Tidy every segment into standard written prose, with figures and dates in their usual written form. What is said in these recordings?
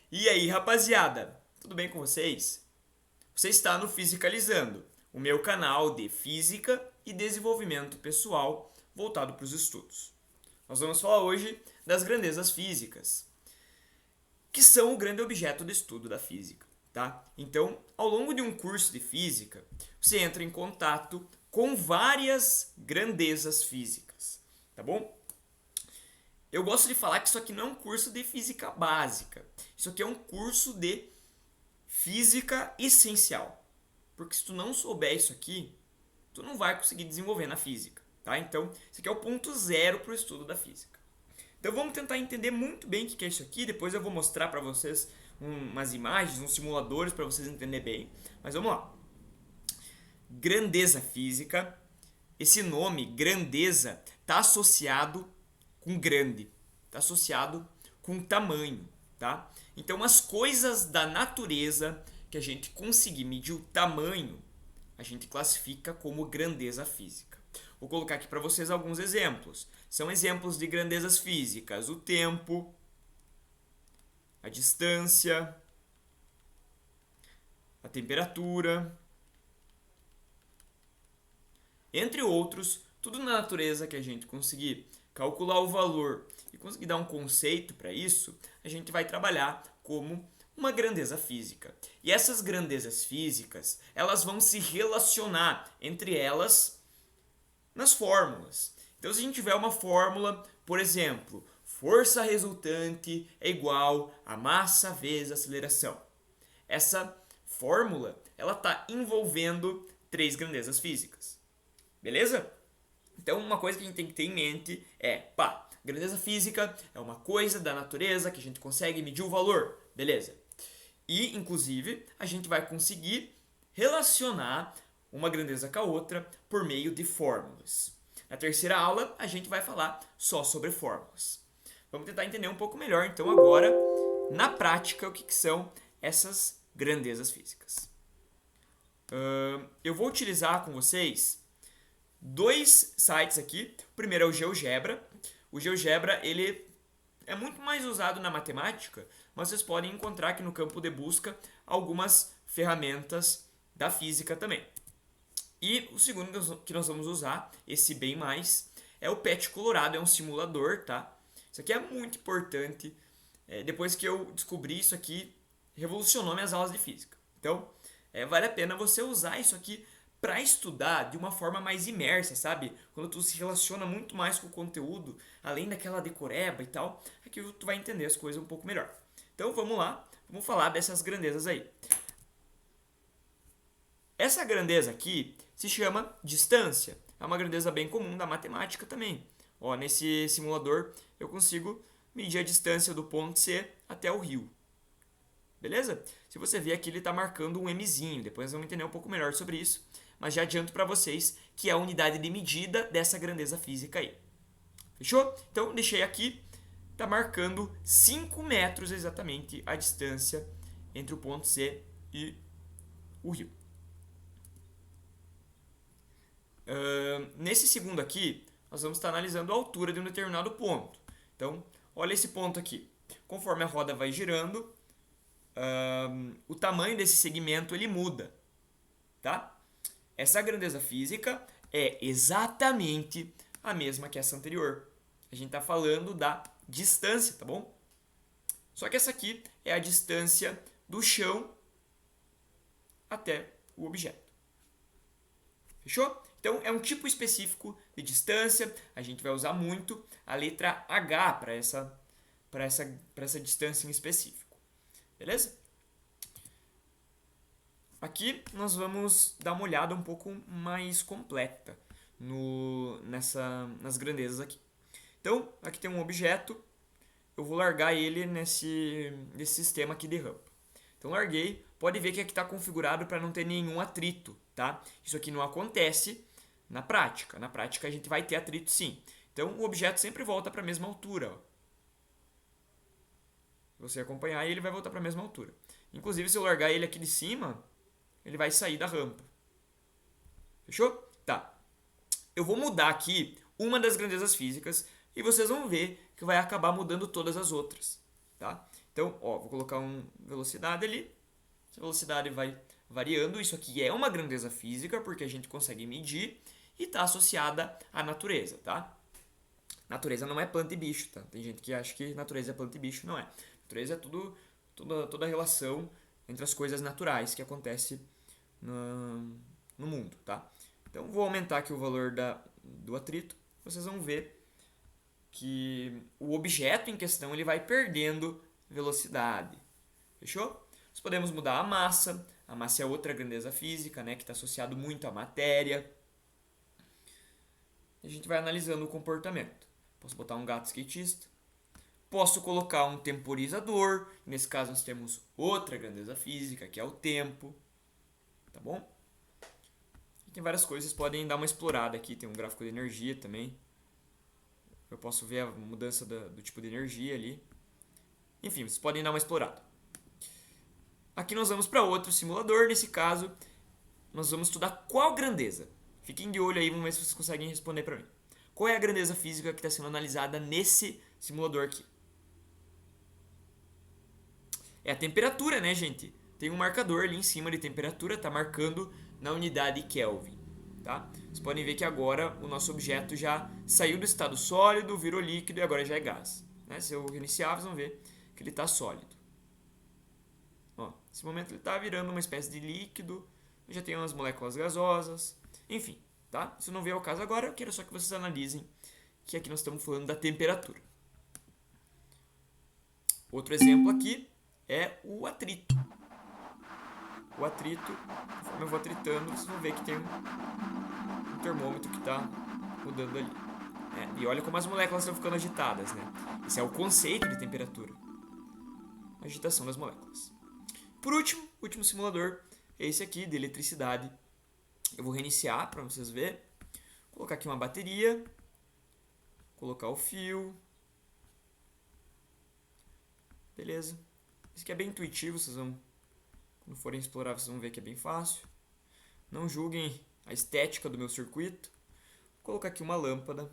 E aí, rapaziada, tudo bem com vocês? Você está no Fisicalizando, o meu canal de física e desenvolvimento pessoal voltado para os estudos. Nós vamos falar hoje das grandezas físicas, que são o grande objeto de estudo da física, tá? Então, ao longo de um curso de física, você entra em contato com várias grandezas físicas, tá bom? Eu gosto de falar que isso aqui não é um curso de física básica. Isso aqui é um curso de física essencial. Porque se tu não souber isso aqui, tu não vai conseguir desenvolver na física, tá? Então, isso aqui é o ponto zero para o estudo da física. Então, vamos tentar entender muito bem o que é isso aqui. Depois eu vou mostrar para vocês umas imagens, uns simuladores para vocês entenderem bem. Mas vamos lá. Grandeza física. Esse nome, grandeza, está associado com grande, está associado com tamanho, tá? Então, as coisas da natureza que a gente conseguir medir o tamanho, a gente classifica como grandeza física. Vou colocar aqui para vocês alguns exemplos. São exemplos de grandezas físicas: o tempo, a distância, a temperatura, entre outros, tudo na natureza que a gente conseguir calcular o valor e conseguir dar um conceito para isso, a gente vai trabalhar como uma grandeza física. E essas grandezas físicas, elas vão se relacionar entre elas nas fórmulas. Então, se a gente tiver uma fórmula, por exemplo, força resultante é igual a massa vezes aceleração. Essa fórmula, ela está envolvendo três grandezas físicas. Beleza? Então, uma coisa que a gente tem que ter em mente é, grandeza física é uma coisa da natureza que a gente consegue medir o valor. Beleza? E, inclusive, a gente vai conseguir relacionar uma grandeza com a outra por meio de fórmulas. Na terceira aula, a gente vai falar só sobre fórmulas. Vamos tentar entender um pouco melhor, então, agora, na prática, o que são essas grandezas físicas. Eu vou utilizar com vocês dois sites aqui. O primeiro é o GeoGebra. O GeoGebra, ele é muito mais usado na matemática, mas vocês podem encontrar aqui no campo de busca algumas ferramentas da física também. E o segundo que nós vamos usar, esse bem mais, é o PET Colorado, é um simulador, tá? Isso aqui é muito importante. Depois que eu descobri isso aqui, revolucionou minhas aulas de física. Então, vale a pena você usar isso aqui para estudar de uma forma mais imersa, sabe? Quando tu se relaciona muito mais com o conteúdo, além daquela decoreba e tal, aqui tu vai entender as coisas um pouco melhor. Então vamos lá, vamos falar dessas grandezas aí. Essa grandeza aqui se chama distância. É uma grandeza bem comum da matemática também. Ó, nesse simulador eu consigo medir a distância do ponto C até o rio. Beleza? Se você ver aqui, ele está marcando um Mzinho. Depois vamos entender um pouco melhor sobre isso. Mas já adianto para vocês que é a unidade de medida dessa grandeza física aí. Fechou? Então, deixei aqui. Está marcando 5 metros exatamente a distância entre o ponto C e o rio. Nesse segundo aqui, nós vamos estar analisando a altura de um determinado ponto. Então, olha esse ponto aqui. Conforme a roda vai girando, o tamanho desse segmento ele muda, tá? Essa grandeza física é exatamente a mesma que essa anterior. A gente está falando da distância, tá bom? Só que essa aqui é a distância do chão até o objeto. Fechou? Então é um tipo específico de distância. A gente vai usar muito a letra H para essa distância em específico. Beleza? Aqui nós vamos dar uma olhada um pouco mais completa nas grandezas aqui. Então, aqui tem um objeto, eu vou largar ele nesse sistema aqui de rampa. Então, larguei, pode ver que aqui está configurado para não ter nenhum atrito, tá? Isso aqui não acontece na prática. Na prática a gente vai ter atrito sim. Então, o objeto sempre volta para a mesma altura. Ó. Se você acompanhar, ele vai voltar para a mesma altura. Inclusive, se eu largar ele aqui de cima, ele vai sair da rampa. Fechou? Tá. Eu vou mudar aqui uma das grandezas físicas e vocês vão ver que vai acabar mudando todas as outras. Tá? Então, ó, vou colocar uma velocidade ali. Essa velocidade vai variando. Isso aqui é uma grandeza física, porque a gente consegue medir e está associada à natureza, tá? Natureza não é planta e bicho, tá? Tem gente que acha que natureza é planta e bicho, não é. Natureza é toda a relação entre as coisas naturais que acontece no mundo, tá? Então vou aumentar aqui o valor do atrito. Vocês vão ver que o objeto em questão ele vai perdendo velocidade. Fechou? Nós podemos mudar a massa. A massa é outra grandeza física, né, que está associado muito à matéria. E a gente vai analisando o comportamento. Posso botar um gato skatista. Posso colocar um temporizador. Nesse caso nós temos outra grandeza física, que é o tempo. Tá bom? E tem várias coisas, podem dar uma explorada aqui. Tem um gráfico de energia também. Eu posso ver a mudança do tipo de energia ali. Enfim, vocês podem dar uma explorada. Aqui nós vamos para outro simulador. Nesse caso, nós vamos estudar qual grandeza. Fiquem de olho aí, vamos ver se vocês conseguem responder para mim. Qual é a grandeza física que está sendo analisada nesse simulador aqui? É a temperatura, né, gente? Tem um marcador ali em cima de temperatura, está marcando na unidade Kelvin. Tá? Vocês podem ver que agora o nosso objeto já saiu do estado sólido, virou líquido e agora já é gás. Né? Se eu reiniciar, vocês vão ver que ele está sólido. Ó, nesse momento ele está virando uma espécie de líquido, já tem umas moléculas gasosas, enfim. Tá? Isso não veio ao caso agora, eu quero só que vocês analisem que aqui nós estamos falando da temperatura. Outro exemplo aqui é o atrito. O atrito, conforme eu vou atritando, vocês vão ver que tem um termômetro que está mudando ali. E olha como as moléculas estão ficando agitadas, né? Esse é o conceito de temperatura. Agitação das moléculas. Por último simulador é esse aqui, de eletricidade. Eu vou reiniciar para vocês verem. Colocar aqui uma bateria. Colocar o fio. Beleza. Isso aqui é bem intuitivo, vocês vão, quando forem explorar, vocês vão ver que é bem fácil. Não julguem a estética do meu circuito. Vou colocar aqui uma lâmpada.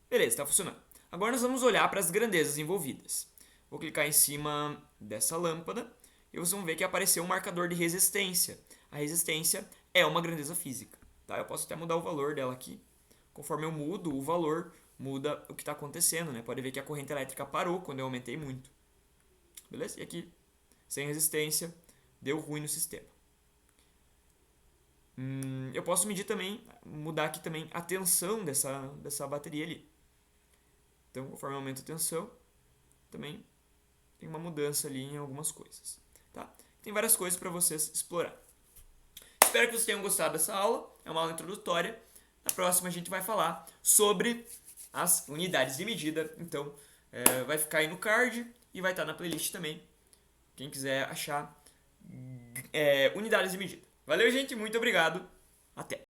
Beleza, está funcionando. Agora nós vamos olhar para as grandezas envolvidas. Vou clicar em cima dessa lâmpada e vocês vão ver que apareceu um marcador de resistência. A resistência é uma grandeza física. Tá? Eu posso até mudar o valor dela aqui. Conforme eu mudo o valor, muda o que está acontecendo. Né? Pode ver que a corrente elétrica parou quando eu aumentei muito. Beleza? E aqui, sem resistência, deu ruim no sistema. Eu posso medir também, mudar aqui também a tensão dessa bateria ali. Então, conforme eu aumento a tensão, também tem uma mudança ali em algumas coisas. Tá? Tem várias coisas para vocês explorar. Espero que vocês tenham gostado dessa aula. É uma aula introdutória. Na próxima a gente vai falar sobre as unidades de medida. Então, vai ficar aí no card e vai estar na playlist também. Quem quiser achar unidades de medida. Valeu, gente. Muito obrigado. Até.